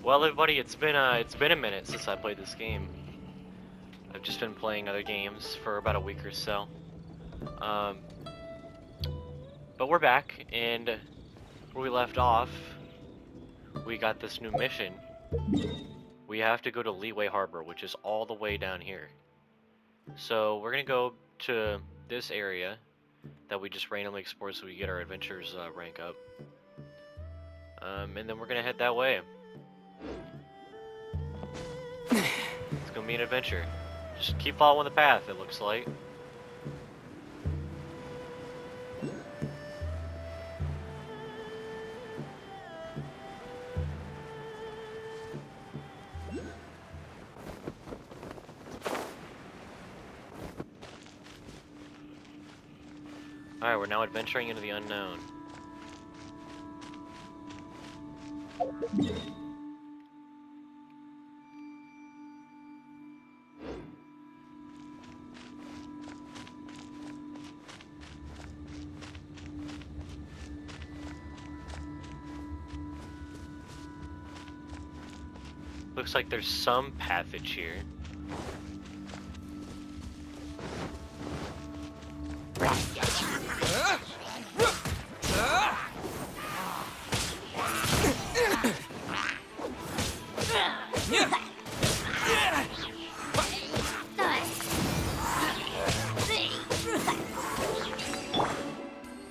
Well, everybody, it's been a minute since I played this game. I've just been playing other games for about a week or so. Um, but we're back, and where we left off, we got this new mission. We have to go to Liyue Harbor, which is all the way down here. So we're gonna go to this area that we just randomly explored so we get our adventures rank up. And then we're gonna head that way. It's gonna be an adventure. Just keep following the path, it looks like. Alright, we're now adventuring into the unknown. Looks like there's some pathage here.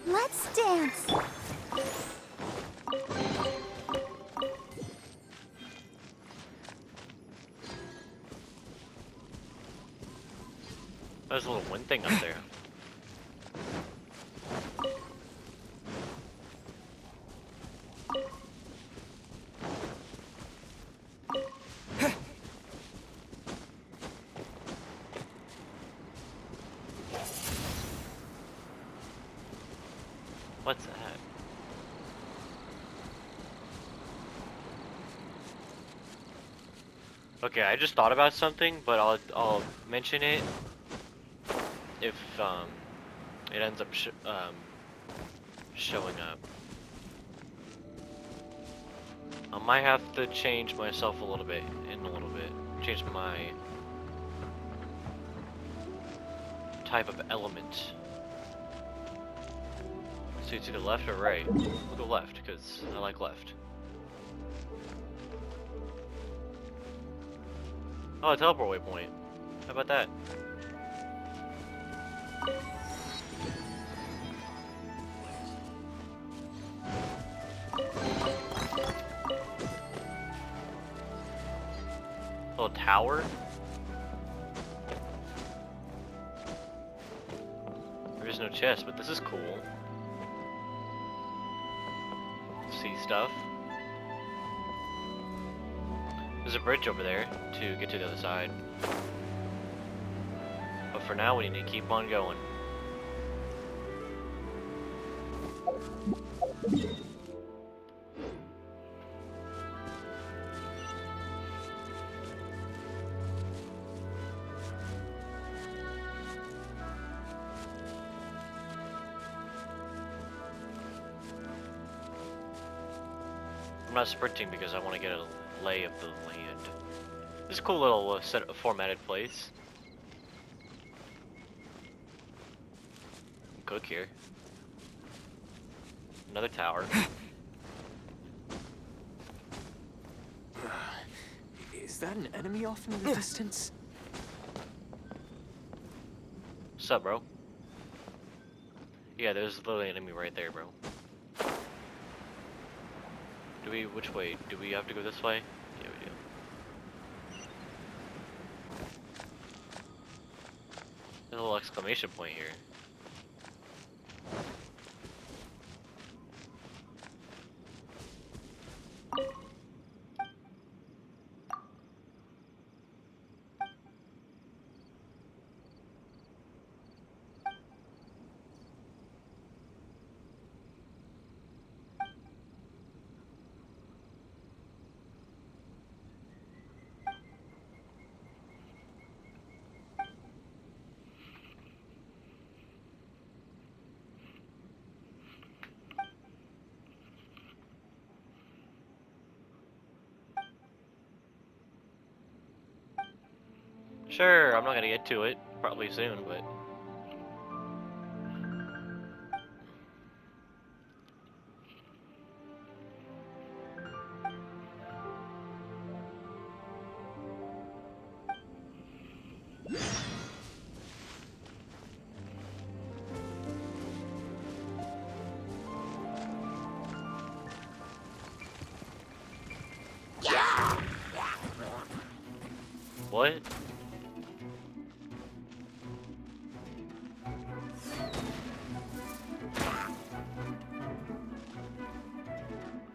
Let's dance. There's a little wind thing up there. What's that? Okay, I just thought about something, but I'll mention it if it ends up showing up. I might have to change myself a little bit, change my type of element. So it's either left or right. We'll go left, because I like left. Oh, a teleport waypoint. How about that? Little tower? There is no chest, but this is cool. See stuff. There's a bridge over there to get to the other side. But for now, we need to keep on going. I'm not sprinting because I want to get a lay of the land. This is a cool little formatted place. Cook here. Another tower. Is that an enemy off in the distance? What's up, bro? Yeah, there's a little enemy right there, bro. Which way? Do we have to go this way? Yeah, we do. There's a little exclamation point here. Sure, I'm not gonna get to it probably soon, but what?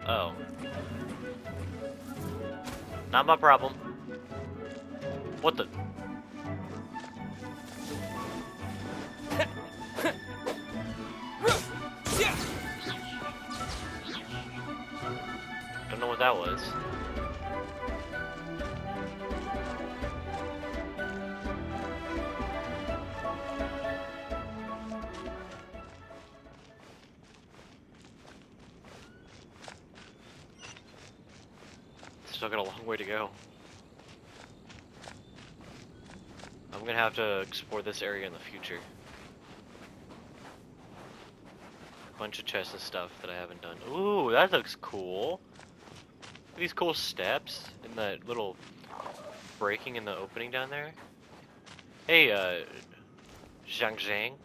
Oh, not my problem. What the? Don't know what that was. Still got a long way to go. I'm gonna have to explore this area in the future. Bunch of chests and stuff that I haven't done. Ooh, that looks cool. These cool steps and that little breaking in the opening down there. Hey, Zhang Zhang.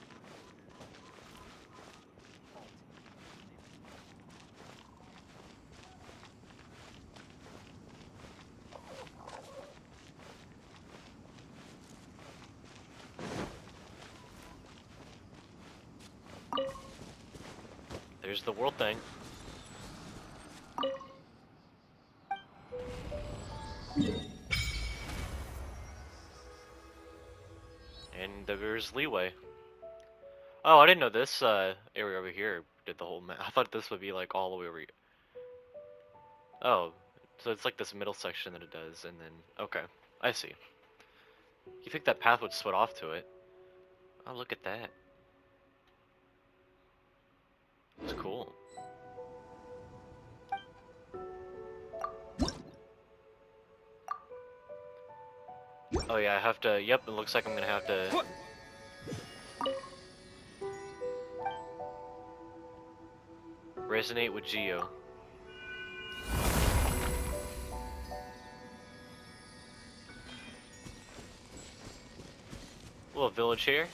There's the world thing. And there's Liyue. Oh, I didn't know this area over here did the whole map. I thought this would be like all the way over here. Oh, so it's like this middle section that it does, and then okay, I see. You think that path would split off to it? Oh, look at that. It's cool. Oh yeah, I have to. Yep, it looks like I'm gonna have to. Resonate with Geo. Little village here.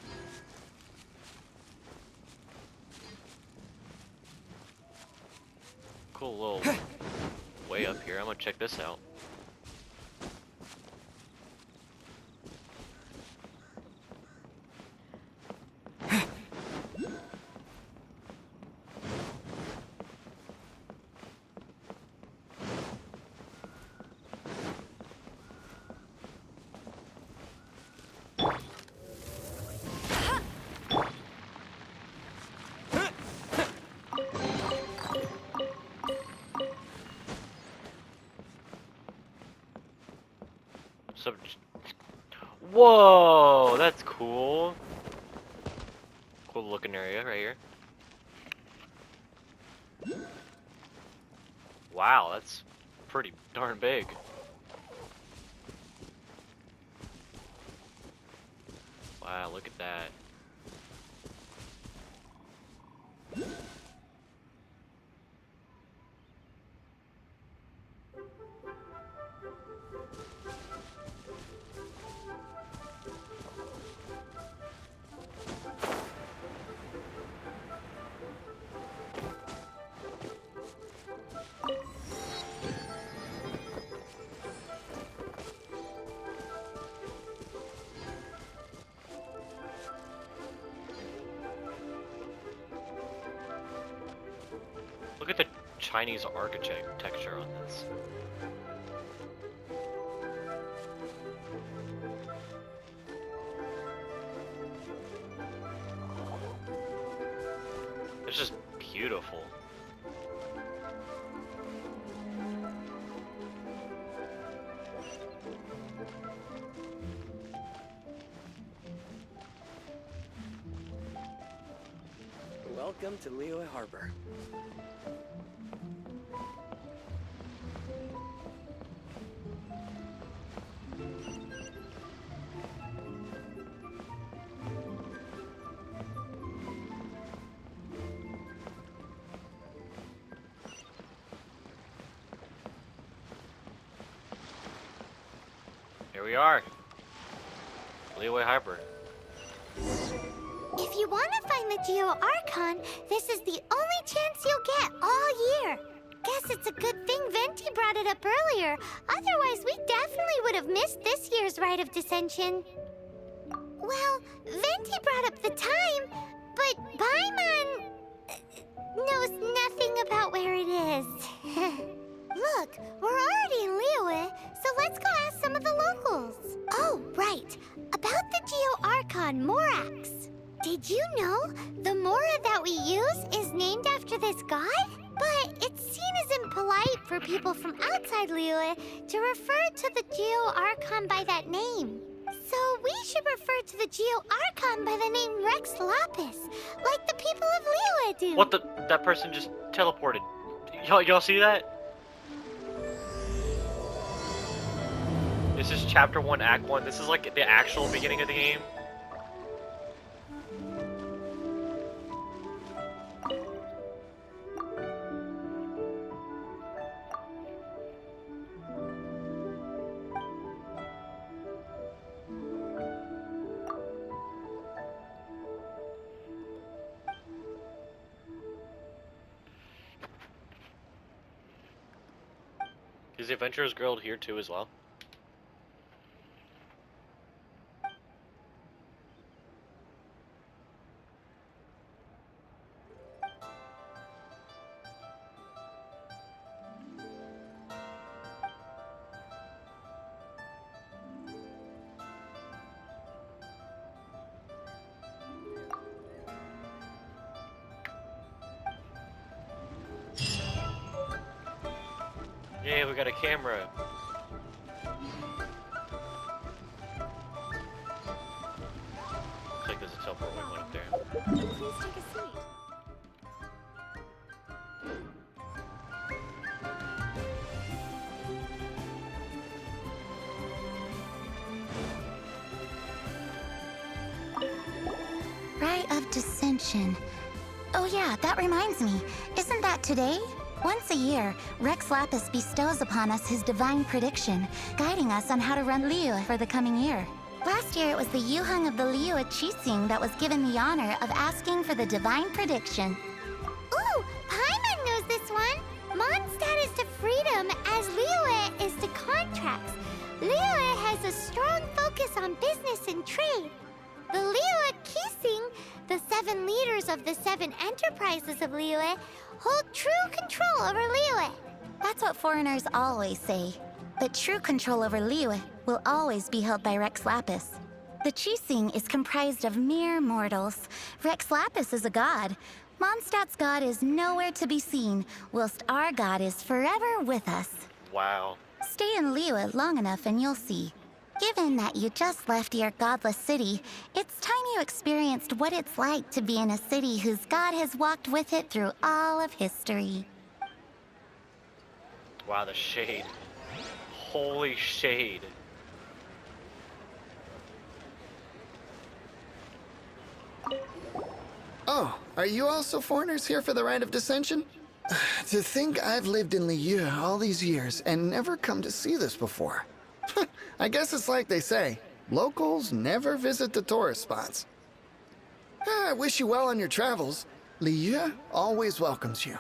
Cool little way up here. I'm gonna check this out. So, whoa, that's cool. Cool looking area right here. Wow, that's pretty darn big. Wow, look at that. Look at the Chinese architecture on this. It's just beautiful. Welcome to Liyue Harbor. Here we are. Liyue Harbor. If you want to find the Geo Archon, this is the only chance you'll get all year. Guess it's a good thing Venti brought it up earlier. Otherwise, we definitely would have missed this year's Rite of Dissension. Well, Venti brought up the time, but Paimon knows nothing about where it is. Look, we're already in Liyue, so let's go ask some of the locals. Oh, right. About the Geo Archon Morax. Did you know the Mora that we use is named after this god? But it's seen as impolite for people from outside Liyue to refer to the Geo Archon by that name. So we should refer to the Geo Archon by the name Rex Lapis, like the people of Liyue do. What the? That person just teleported. Y'all see that? This is Chapter 1, Act 1. This is like the actual beginning of the game. Is the Adventurer's Guild here too as well? Yay, we got a camera. Looks like there's a teleport one up there. Please take a seat. Rite of Dissension. Oh yeah, that reminds me. Isn't that today? Once a year, Rex Lapis bestows upon us his divine prediction, guiding us on how to run Liyue for the coming year. Last year, it was the Yuheng of the Liyue Qixing that was given the honor of asking for the divine prediction. Ooh, Paimon knows this one! Mondstadt is to freedom as Liyue is to contracts. Liyue has a strong focus on business and trade. The Liyue Qixing, the 7 leaders of the 7 enterprises of Liyue, hold true control over Liyue. That's what foreigners always say. But true control over Liyue will always be held by Rex Lapis. The Qixing is comprised of mere mortals. Rex Lapis is a god. Mondstadt's god is nowhere to be seen, whilst our god is forever with us. Wow. Stay in Liyue long enough and you'll see. Given that you just left your godless city, it's time you experienced what it's like to be in a city whose god has walked with it through all of history. Wow, the shade. Holy shade. Oh, are you also foreigners here for the Rite of Dissension? To think I've lived in Liyue all these years and never come to see this before. I guess it's like they say, locals never visit the tourist spots. I wish you well on your travels. Liyue always welcomes you.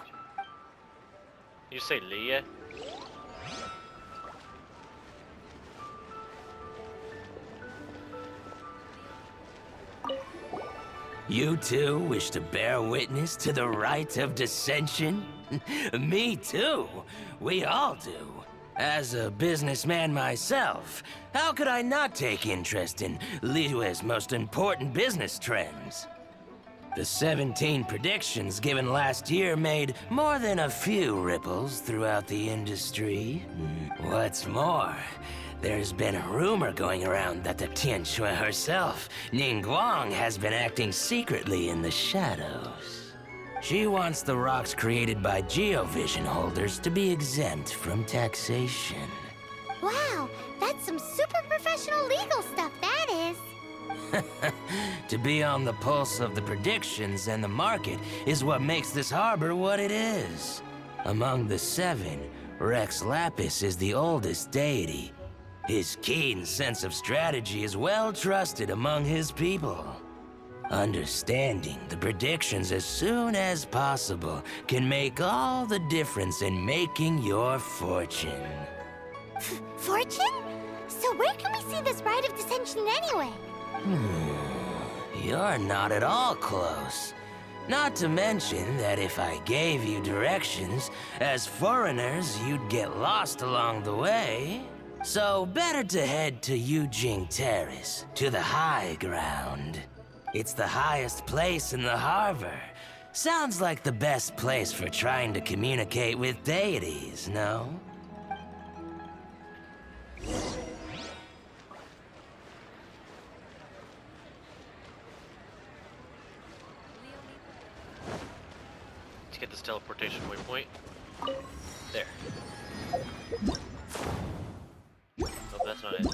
You say Liyue? You too wish to bear witness to the Rite of Dissension? Me too. We all do. As a businessman myself, how could I not take interest in Liyue's most important business trends? The 17 predictions given last year made more than a few ripples throughout the industry. What's more, there's been a rumor going around that the Tianshui herself, Ningguang, has been acting secretly in the shadows. She wants the rocks created by Geovision holders to be exempt from taxation. Wow, that's some super professional legal stuff, that is. To be on the pulse of the predictions and the market is what makes this harbor what it is. Among the 7, Rex Lapis is the oldest deity. His keen sense of strategy is well trusted among his people. Understanding the predictions as soon as possible can make all the difference in making your fortune. Fortune? So where can we see this Rite of Descension anyway? You're not at all close. Not to mention that if I gave you directions, as foreigners, you'd get lost along the way. So better to head to Yujing Terrace, to the high ground. It's the highest place in the harbor. Sounds like the best place for trying to communicate with deities, no? Let's get this teleportation waypoint. There. Oh, that's not it.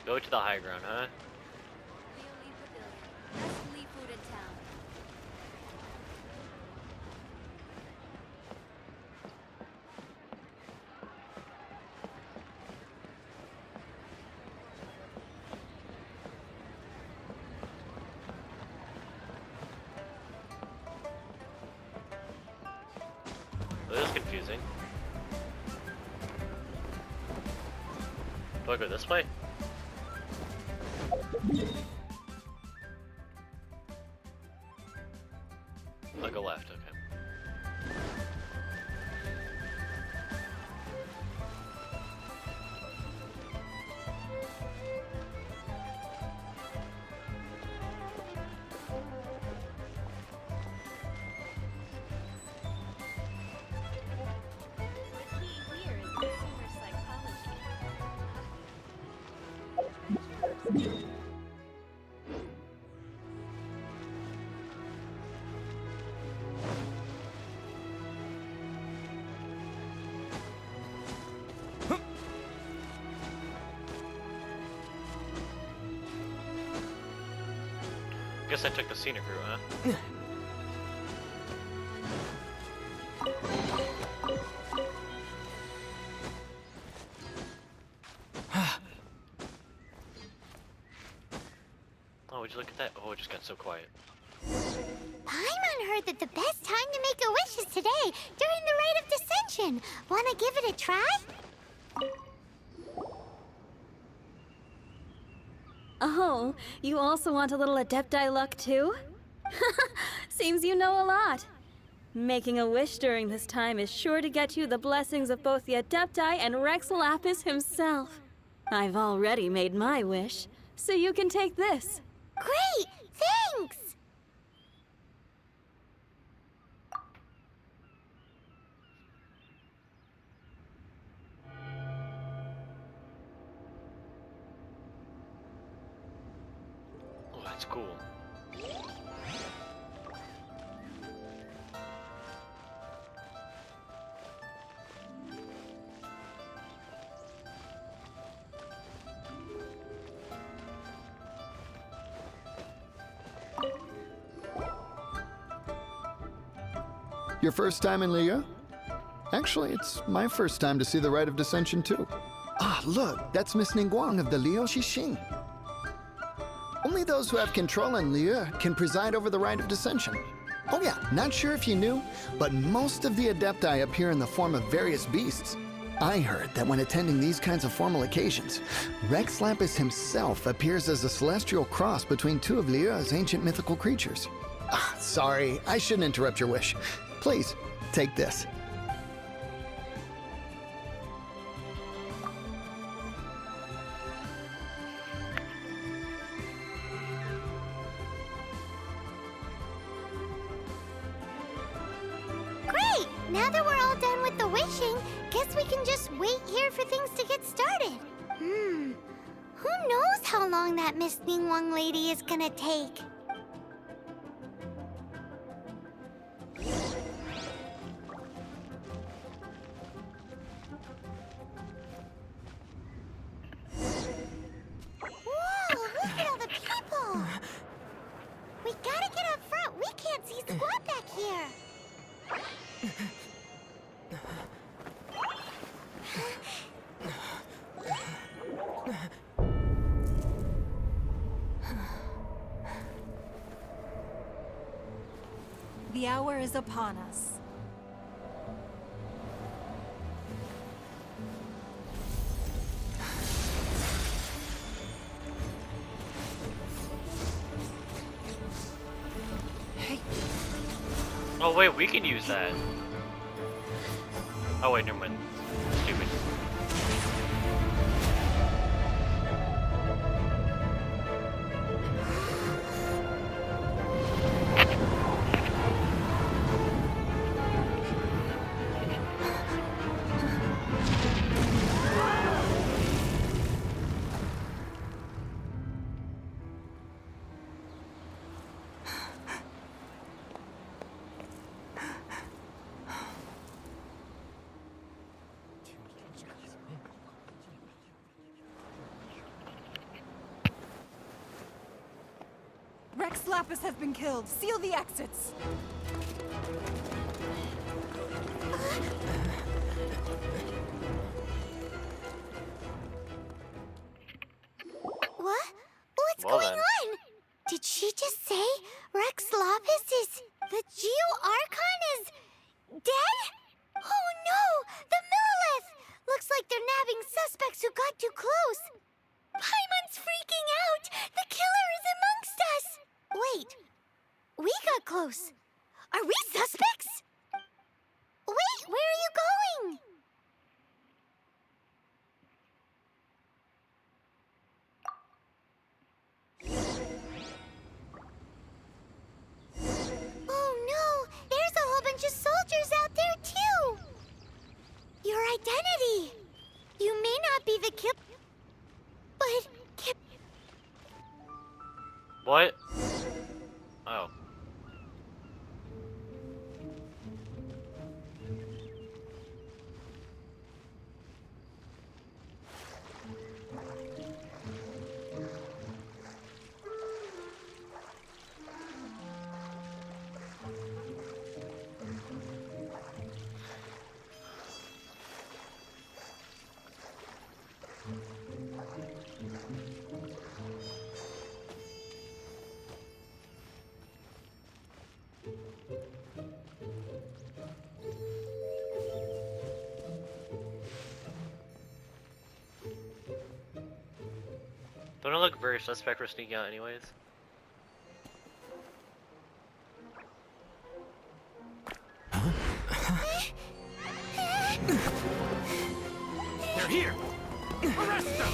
Go to the high ground, huh? This is confusing. Do I go this way? I'll go left, okay. Guess I took the scenic route, huh? Oh, would you look at that? Oh, it just got so quiet. Paimon heard that the best time to make a wish is today, during the Rite of Descension. Wanna give it a try? Oh, you also want a little Adepti luck too? Seems you know a lot. Making a wish during this time is sure to get you the blessings of both the Adepti and Rex Lapis himself. I've already made my wish, so you can take this. Great! Thanks! Oh, that's cool. Your first time in Liyue? Actually, it's my first time to see the Rite of Descension too. Ah, look, that's Miss Ningguang of the Liu Xixing. Only those who have control in Liyue can preside over the Rite of Descension. Oh yeah, not sure if you knew, but most of the Adepti appear in the form of various beasts. I heard that when attending these kinds of formal occasions, Rex Lapis himself appears as a celestial cross between two of Liyue's ancient mythical creatures. Ah, sorry, I shouldn't interrupt your wish. Please, take this. Great! Now that we're all done with the wishing, guess we can just wait here for things to get started. Who knows how long that Miss Ningguang lady is gonna take? The hour is upon us. Oh wait, we can use that. Oh wait, never mind. Stupid. Rex Lapis has been killed. Seal the exits. What? What's Well going then. on? Did she just say Rex Lapis is... the Geo-Archon is... dead? Oh no! The Millilith! Looks like they're nabbing suspects who got too close. Paimon's freaking out! The killer is amongst us! Wait. We got close. Are we suspects? Wait, where are you going? Oh no! There's a whole bunch of soldiers out there too! Your identity! You may not be the killer, but... What? Oh. Don't I look very suspect for sneaking out anyways? They're here! Arrest them!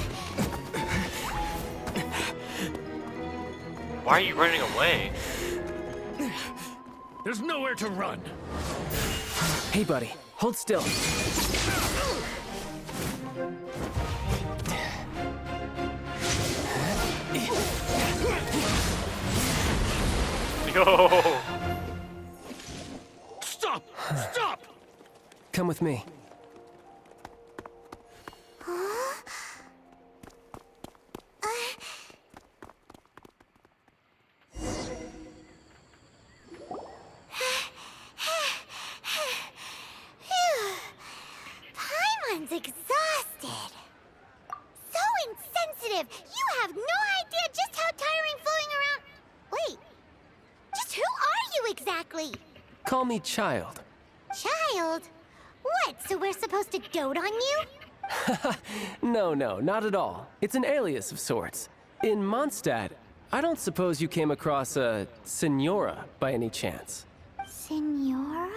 Why are you running away? There's nowhere to run! Hey, buddy. Hold still. Yo! Stop! Stop! Come with me. Paimon's exhausted. So insensitive. You have no idea just how tiring floating around... Wait. Just who are you exactly? Call me Child. Child? What, so we're supposed to dote on you? No, not at all. It's an alias of sorts. In Mondstadt, I don't suppose you came across a Senora by any chance. Senora?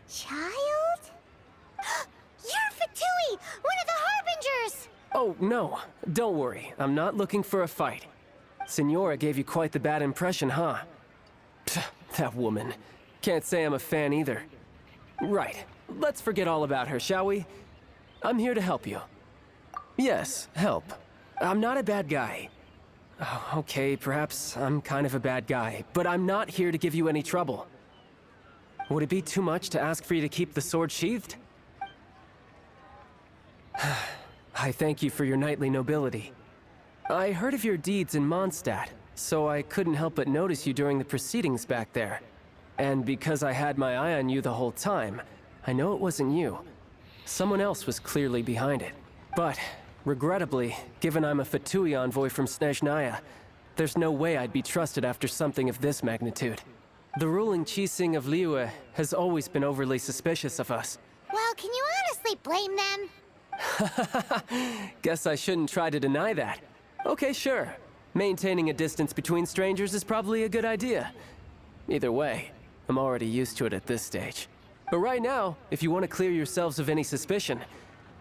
Child? You're Fatui, one of the Harbingers! Oh, no. Don't worry. I'm not looking for a fight. Senora gave you quite the bad impression, huh? That woman. Can't say I'm a fan either. Right. Let's forget all about her, shall we? I'm here to help you. Yes, help. I'm not a bad guy. Oh, okay, perhaps I'm kind of a bad guy, but I'm not here to give you any trouble. Would it be too much to ask for you to keep the sword sheathed? I thank you for your knightly nobility. I heard of your deeds in Mondstadt, so I couldn't help but notice you during the proceedings back there. And because I had my eye on you the whole time, I know it wasn't you. Someone else was clearly behind it. But, regrettably, given I'm a Fatui envoy from Snezhnaya, there's no way I'd be trusted after something of this magnitude. The ruling Qixing of Liyue has always been overly suspicious of us. Well, can you honestly blame them? Guess I shouldn't try to deny that. Okay, sure. Maintaining a distance between strangers is probably a good idea. Either way, I'm already used to it at this stage. But right now, if you want to clear yourselves of any suspicion,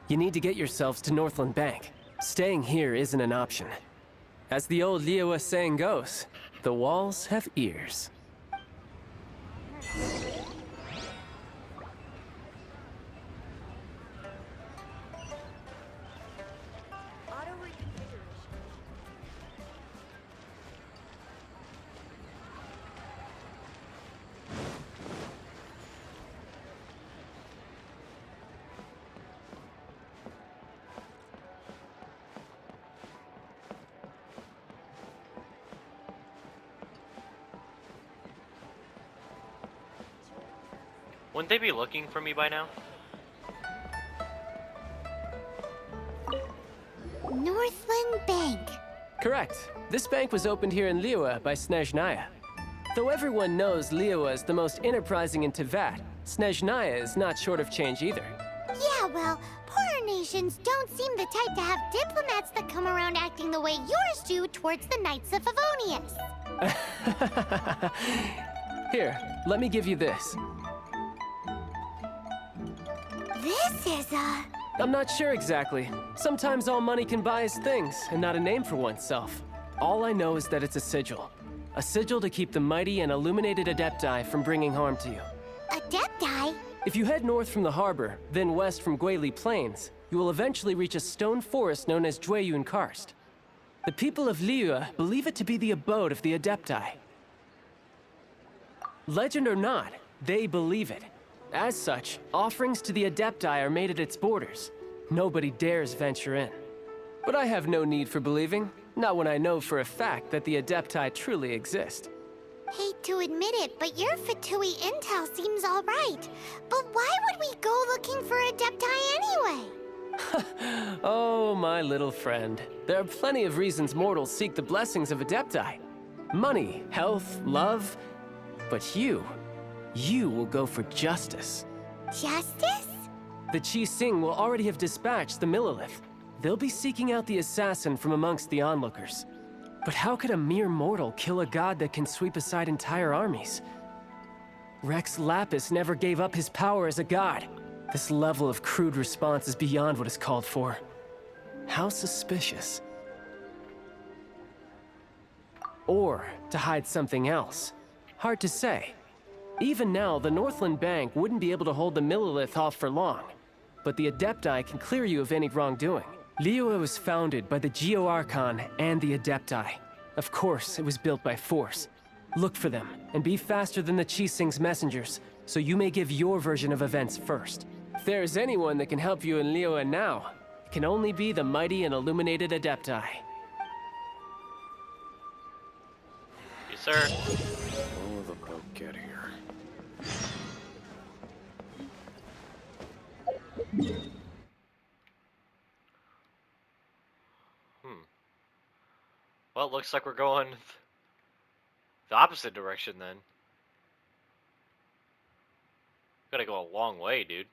you need to get yourselves to Northland Bank. Staying here isn't an option. As the old Liyue saying goes, the walls have ears. Wouldn't they be looking for me by now? Northland Bank. Correct. This bank was opened here in Liyue by Snezhnaya. Though everyone knows Liyue is the most enterprising in Teyvat, Snezhnaya is not short of change either. Yeah, well, poorer nations don't seem the type to have diplomats that come around acting the way yours do towards the Knights of Favonius. Here, let me give you this. This is a... I'm not sure exactly. Sometimes all money can buy is things, and not a name for oneself. All I know is that it's a sigil. A sigil to keep the mighty and illuminated Adepti from bringing harm to you. Adepti? If you head north from the harbor, then west from Guili Plains, you will eventually reach a stone forest known as Jueyun Karst. The people of Liyue believe it to be the abode of the Adepti. Legend or not, they believe it. As such, offerings to the Adepti are made at its borders. Nobody dares venture in. But I have no need for believing, not when I know for a fact that the Adepti truly exist. Hate to admit it, but your Fatui intel seems alright. But why would we go looking for Adepti anyway? Oh, my little friend. There are plenty of reasons mortals seek the blessings of Adepti. Money, health, love. But you will go for justice. Justice? The Qixing will already have dispatched the Millilith. They'll be seeking out the assassin from amongst the onlookers. But how could a mere mortal kill a god that can sweep aside entire armies? Rex Lapis never gave up his power as a god. This level of crude response is beyond what is called for. How suspicious. Or to hide something else. Hard to say. Even now, the Northland Bank wouldn't be able to hold the Millilith off for long. But the Adepti can clear you of any wrongdoing. Liyue was founded by the Geo-Archon and the Adepti. Of course, it was built by force. Look for them, and be faster than the Qixing's messengers, so you may give your version of events first. If there is anyone that can help you in Liyue now, it can only be the mighty and illuminated Adepti. Yes, sir. Oh, the boat get here. Well, it looks like we're going the opposite direction then. Gotta go a long way, dude.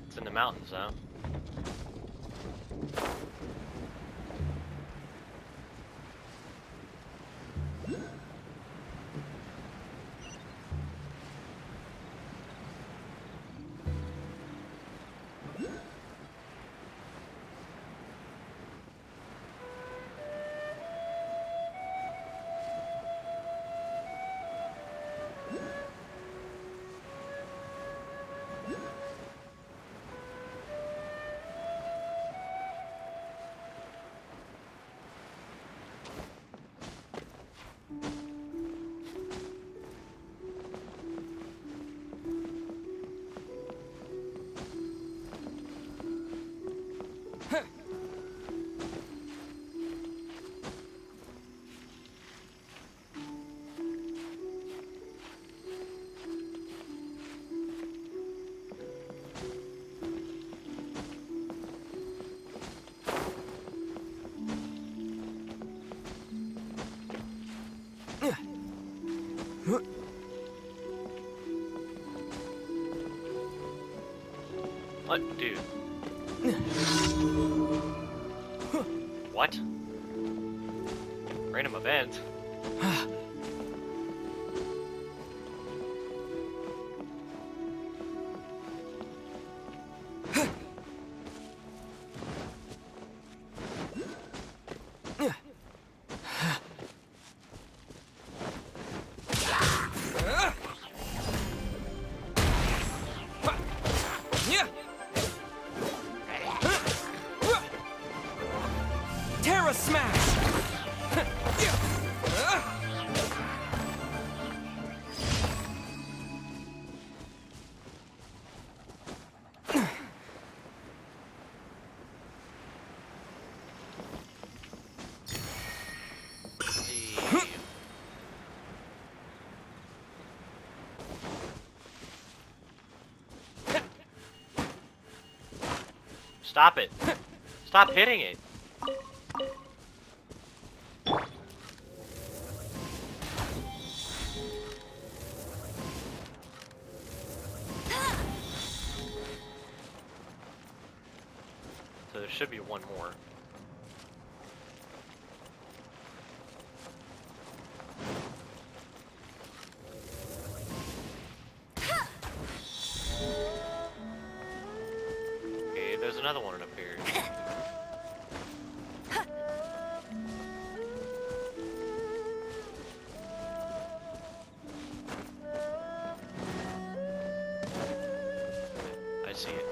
It's in the mountains, huh? What, dude? What? Random event? Terra Smash! Stop it. Stop hitting it. So there should be one more. Okay, there's another one up here. I see it.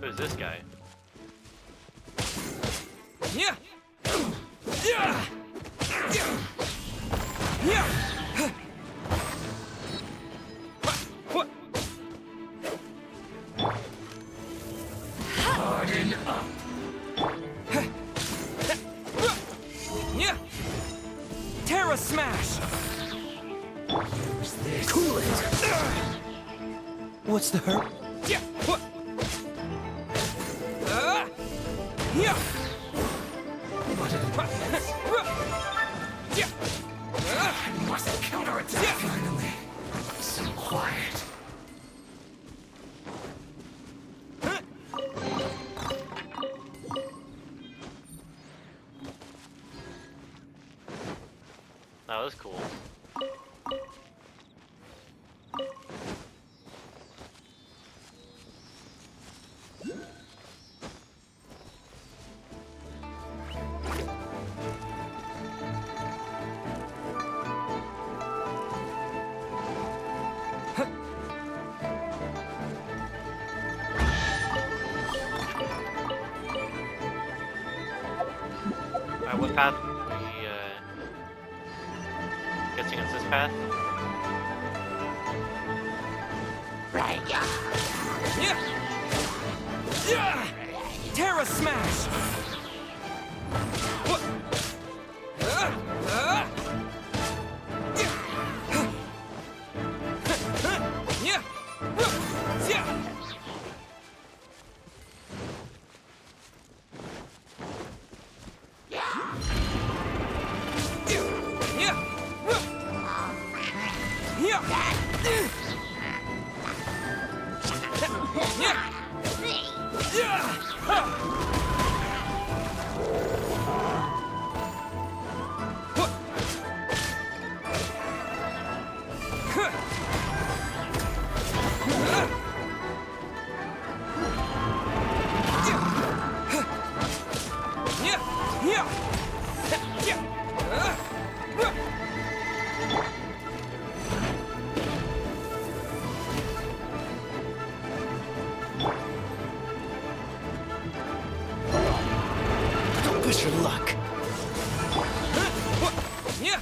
Who's this guy? Yeah. Yeah. Yeah. What? Harden up. Yeah. Terra Smash. Use this. Cool it. What's the hurt? Yeah. What? Yeah. I must counterattack finally. So quiet. That was cool. Alright, what path? Guessing it's this path? Right. Yeah. Yeah. Terra Smash. What? Yeah. Yeah. Don't push your luck. Yeah.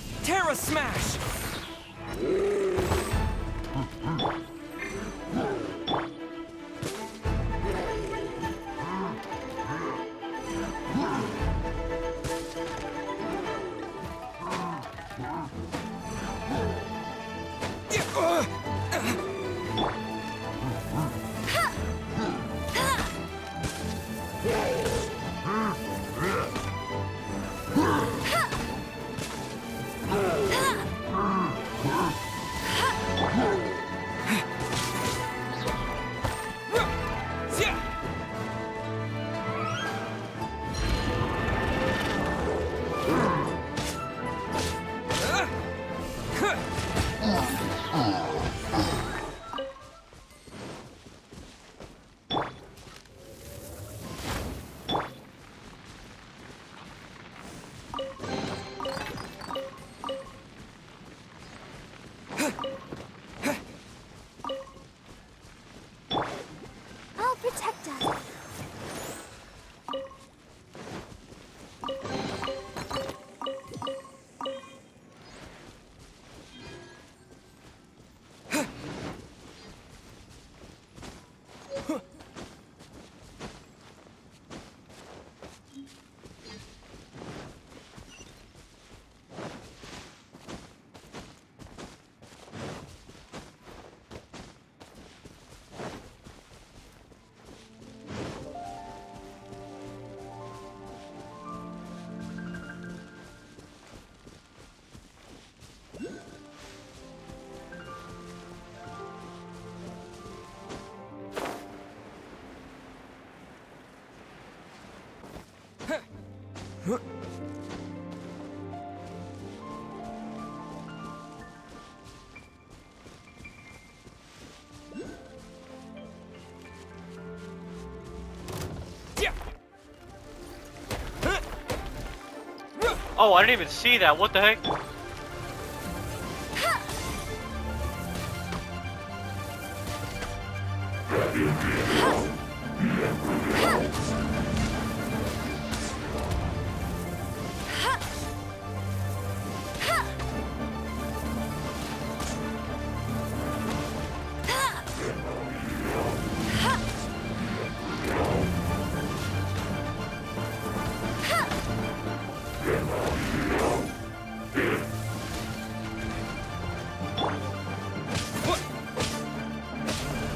I'll protect us. Oh, I didn't even see that. What the heck?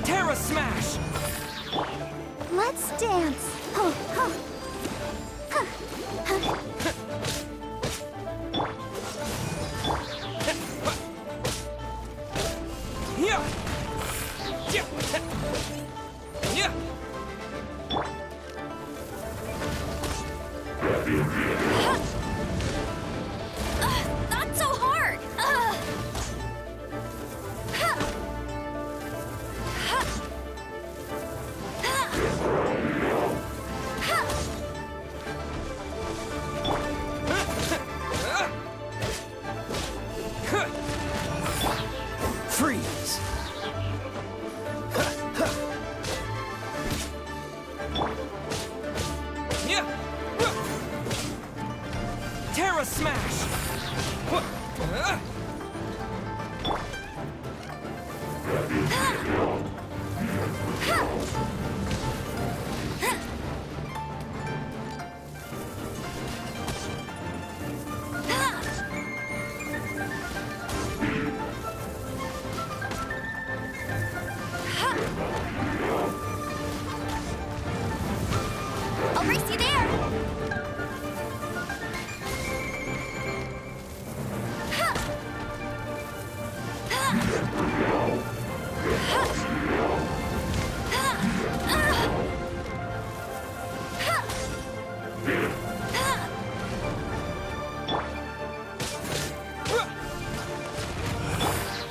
Terra Smash! Let's dance. Huh, huh. Yeah! Yeah! Yeah! Not so hard. Freeze! Yeah! Terra Smash! I'll race you there.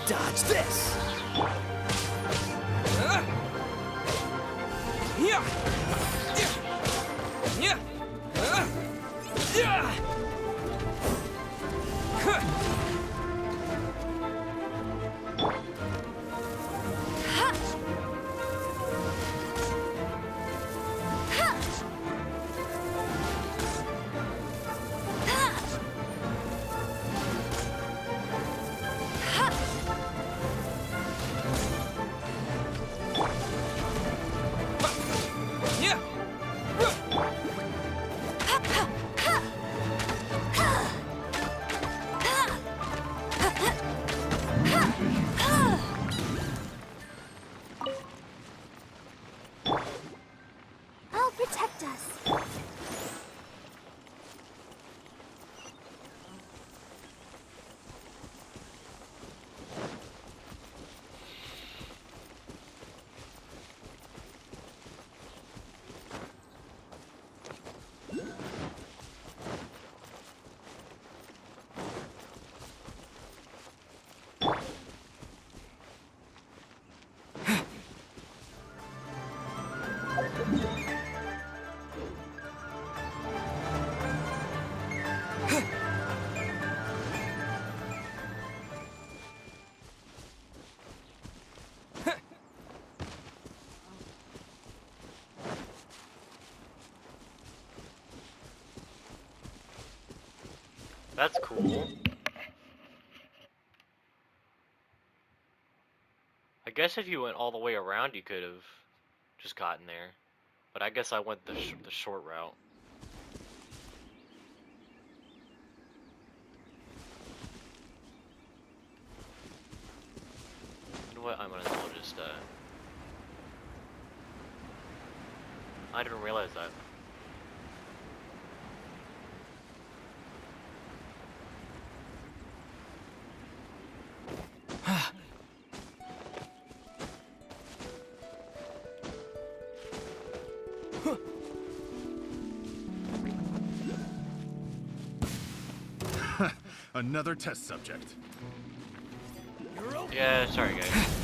Dodge this! Yeah! Yeah! Yeah! Yeah! That's cool. I guess if you went all the way around, you could have just gotten there. But I guess I went the short route. You know what? I might as well just, I didn't realize that. Another test subject. Yeah, sorry guys.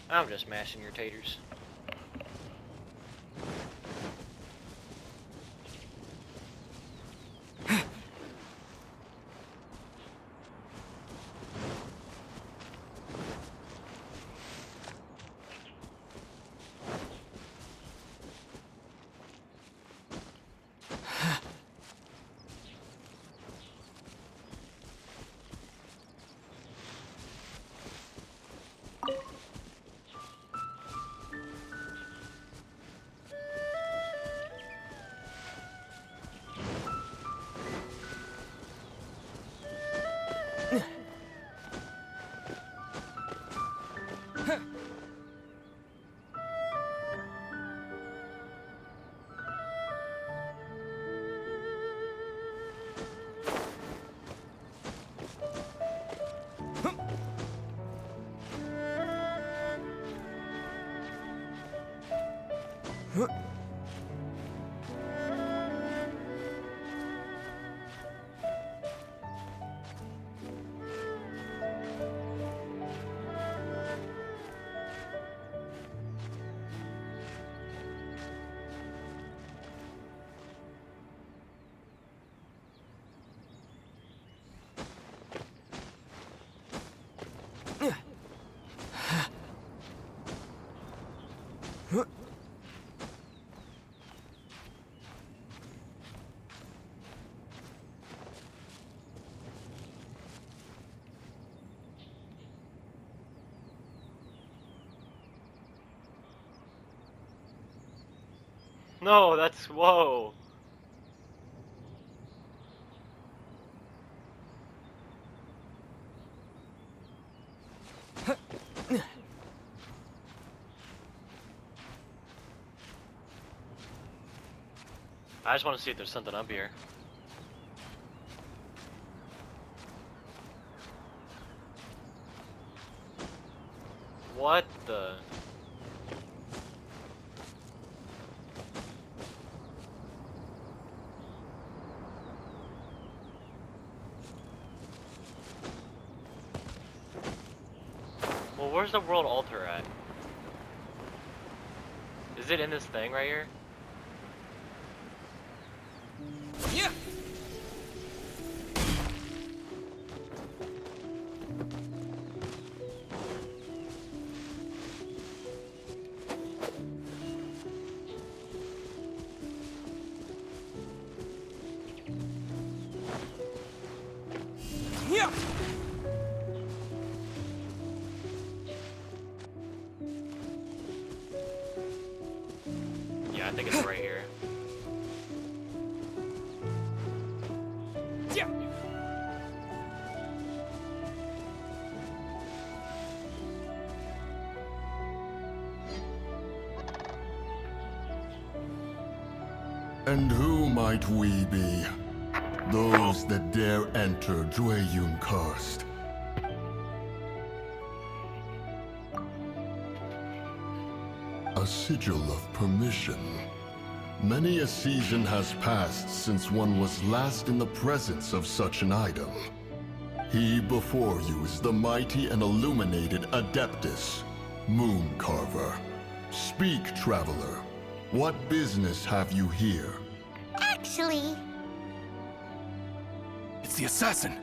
I'm just mashing your taters. No, that's whoa. I just want to see if there's something up here. What the? Well, where's the world altar at? Is it in this thing right here? Yeah. Yeah. Yeah, I think it's right here. Yeah. And who might we be? Those that dare enter Dwayun Karst. A sigil of permission. Many a season has passed since one was last in the presence of such an item. He before you is the mighty and illuminated Adeptus, Moon Carver. Speak, traveler. What business have you here? Actually, It's the assassin.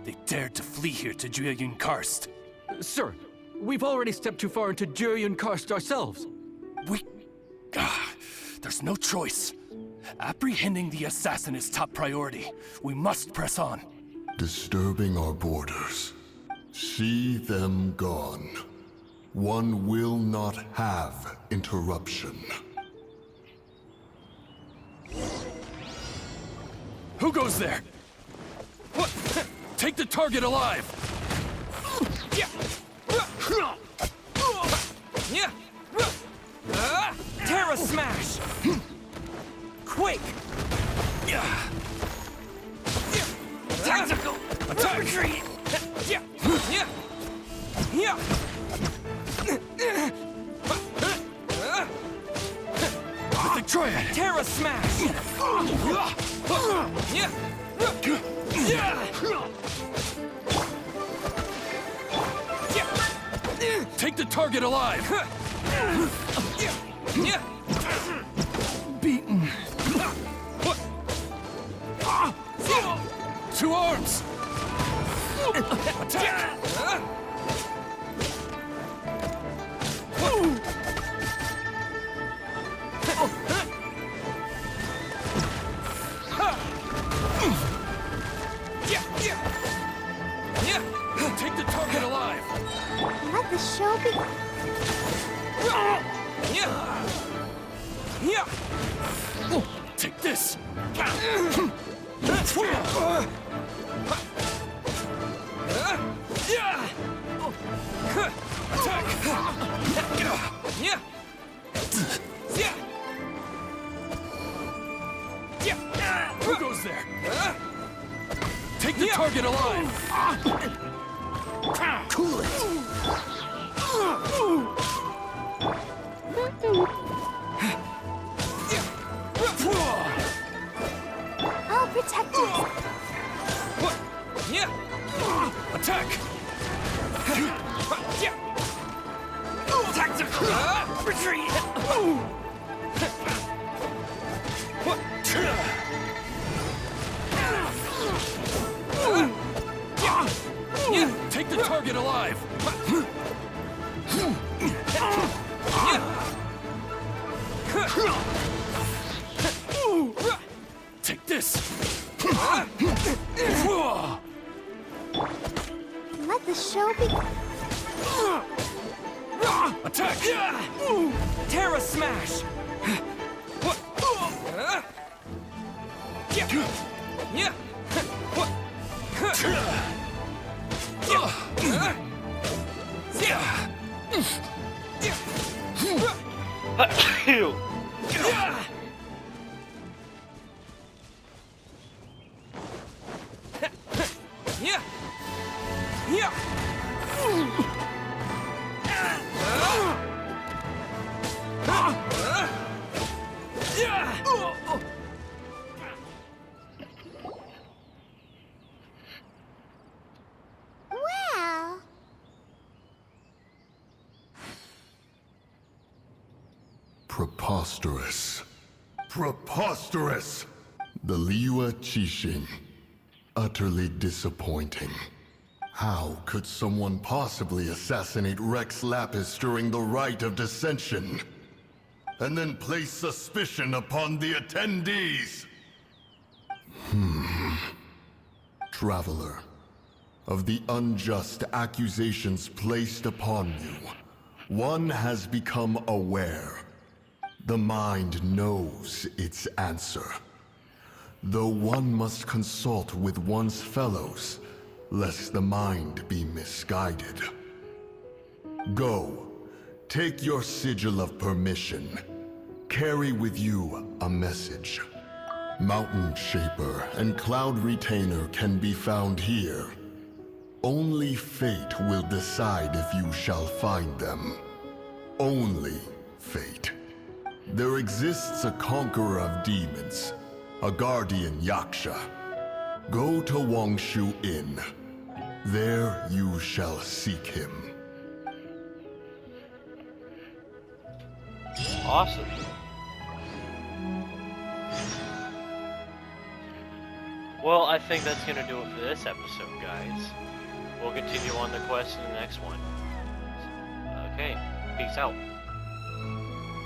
They dared to flee here to Jueyun Karst. Sir, we've already stepped too far into Jueyun Karst ourselves. There's no choice. Apprehending the assassin is top priority. We must press on. Disturbing our borders. See them gone. One will not have interruption. Who goes there? What? Take the target alive! Terra Smash! Quake! Tactical attack! Retreat! Mythic Triad! Terra Smash! Take the target alive! Beaten. Two arms! Attack! Take the target alive! let the show be. Take this! Attack! Who goes there? Take the target alive! Cool it! I'll protect you. Attack! Tactical! Retreat! Take the target alive! Take this! Let the show be. Attack! Terra Smash! Well, Preposterous. Preposterous! The Liyue Qixing. Utterly disappointing. How could someone possibly assassinate Rex Lapis during the rite of dissension? And then place suspicion upon the attendees? Traveler, of the unjust accusations placed upon you, one has become aware. The mind knows its answer. Though one must consult with one's fellows, lest the mind be misguided. Go, take your sigil of permission. Carry with you a message. Mountain Shaper and Cloud Retainer can be found here. Only fate will decide if you shall find them. Only fate. There exists a conqueror of demons, a guardian Yaksha. Go to Wangshu Inn. There you shall seek him. Awesome. Well, I think that's gonna do it for this episode, guys. We'll continue on the quest in the next one. Okay, peace out.